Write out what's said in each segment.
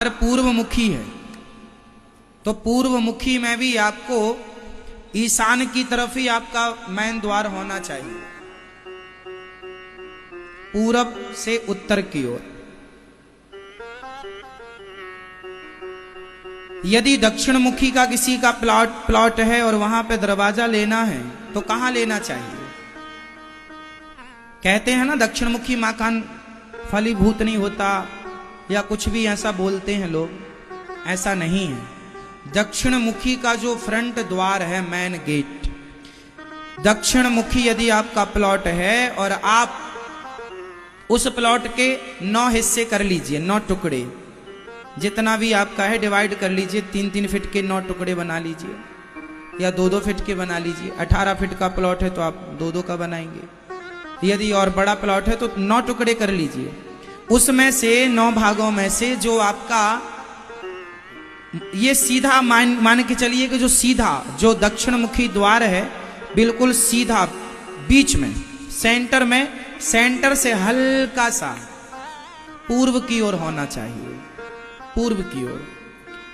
पूर्वमुखी है, तो पूर्वमुखी में भी आपको ईशान की तरफ ही आपका मैन द्वार होना चाहिए, पूरब से उत्तर की ओर। यदि दक्षिण मुखी का किसी का प्लॉट है और वहां पे दरवाजा लेना है तो कहां लेना चाहिए? कहते हैं ना दक्षिण मुखी मकान फलीभूत नहीं होता, या कुछ भी ऐसा बोलते हैं लोग। ऐसा नहीं है। दक्षिण मुखी का जो फ्रंट द्वार है, मेन गेट, दक्षिण मुखी यदि आपका प्लॉट है और आप उस प्लॉट के 9 हिस्से कर लीजिए, 9 टुकड़े, जितना भी आपका है डिवाइड कर लीजिए, 3-3 फीट के 9 टुकड़े बना लीजिए, या 2-2 फीट के बना लीजिए। 18 फीट का प्लॉट है तो आप 2-2 का बनाएंगे। यदि और बड़ा प्लॉट है तो 9 टुकड़े कर लीजिए। उसमें से 9 भागों में से जो आपका ये सीधा मान के चलिए कि जो सीधा जो दक्षिण मुखी द्वार है, बिल्कुल सीधा बीच में सेंटर में, सेंटर से हल्का सा पूर्व की ओर होना चाहिए। पूर्व की ओर,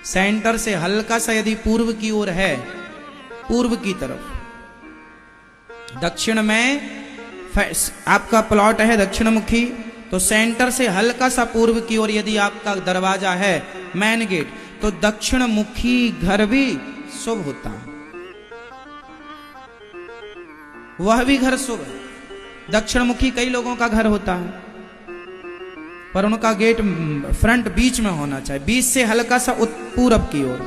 सेंटर से हल्का सा यदि पूर्व की ओर है, पूर्व की तरफ, दक्षिण में आपका प्लॉट है दक्षिण मुखी, तो सेंटर से हल्का सा पूर्व की ओर यदि आपका दरवाजा है, मेन गेट, तो दक्षिण मुखी घर भी शुभ होता है। वह भी घर शुभ है। दक्षिण मुखी कई लोगों का घर होता है, पर उनका गेट फ्रंट बीच में होना चाहिए, बीच से हल्का सा पूरब की ओर,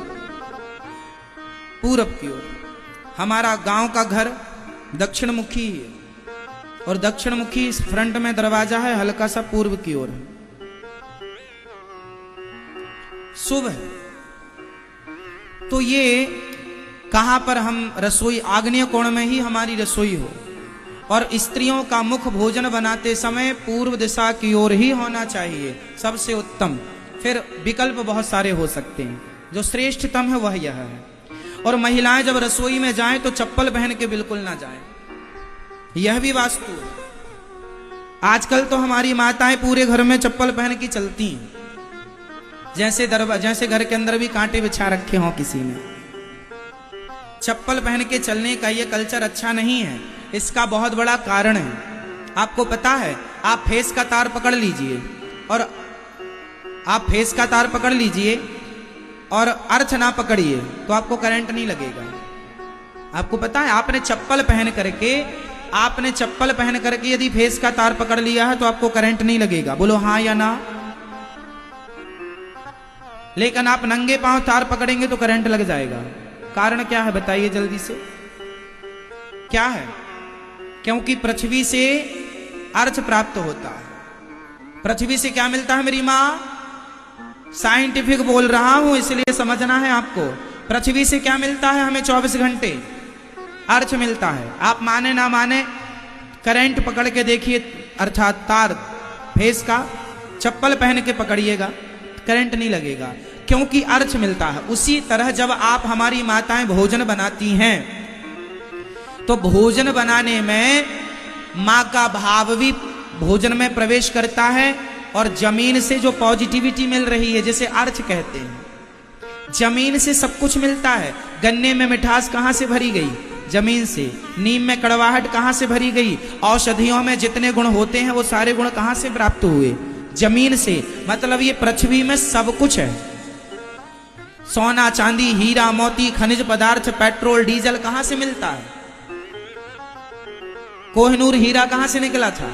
पूरब की ओर। हमारा गांव का घर दक्षिण मुखी है और दक्षिण मुखी फ्रंट में दरवाजा है, हल्का सा पूर्व की ओर है, शुभ है। तो ये कहां पर हम रसोई, आग्नेय कोण में ही हमारी रसोई हो, और स्त्रियों का मुख भोजन बनाते समय पूर्व दिशा की ओर ही होना चाहिए, सबसे उत्तम। फिर विकल्प बहुत सारे हो सकते हैं, जो श्रेष्ठतम है वह यह है। और महिलाएं जब रसोई में जाएं तो चप्पल पहन के बिल्कुल ना जाएं, यह भी वास्तु है। आजकल तो हमारी माताएं पूरे घर में चप्पल पहन के चलती हैं, जैसे घर के अंदर भी कांटे बिछा रखे हों किसी ने। चप्पल पहन के चलने का ये कल्चर अच्छा नहीं है। इसका बहुत बड़ा कारण है, आपको पता है। आप फेस का तार पकड़ लीजिए और आप फेस का तार पकड़ लीजिए और अर्थ ना पकड़िए तो आपको करंट नहीं लगेगा। आपको पता है, आपने चप्पल पहन करके यदि फेस का तार पकड़ लिया है तो आपको करंट नहीं लगेगा। बोलो हाँ या ना। लेकिन आप नंगे पांव तार पकड़ेंगे तो करंट लग जाएगा। कारण क्या है बताइए जल्दी से, क्या है? क्योंकि पृथ्वी से अर्थ प्राप्त होता है। पृथ्वी से क्या मिलता है मेरी माँ? साइंटिफिक बोल रहा हूं इसलिए समझना है आपको। पृथ्वी से क्या मिलता है हमें? 24 घंटे अर्थ मिलता है। आप माने ना माने, करंट पकड़ के देखिए, अर्थात तार फेस का चप्पल पहन के पकड़िएगा, करंट नहीं लगेगा, क्योंकि अर्थ मिलता है। उसी तरह जब आप, हमारी माताएं भोजन बनाती हैं तो भोजन बनाने में मां का भाव भी भोजन में प्रवेश करता है, और जमीन से जो पॉजिटिविटी मिल रही है, जैसे अर्थ कहते हैं, जमीन से सब कुछ मिलता है। गन्ने में मिठास कहां से भरी गई? जमीन से। नीम में कड़वाहट कहां से भरी गई? औषधियों में जितने गुण होते हैं वो सारे गुण कहां से प्राप्त हुए? जमीन से। मतलब ये पृथ्वी में सब कुछ है। सोना, चांदी, हीरा, मोती, खनिज पदार्थ, पेट्रोल, डीजल कहां से मिलता है? कोहिनूर हीरा कहां से निकला था?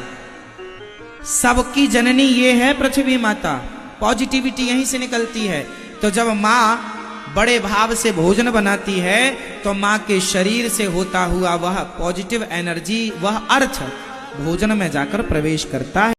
सबकी जननी ये है पृथ्वी माता। पॉजिटिविटी यहीं से निकलती है। तो जब माँ बड़े भाव से भोजन बनाती है तो माँ के शरीर से होता हुआ वह पॉजिटिव एनर्जी, वह अर्थ भोजन में जाकर प्रवेश करता है।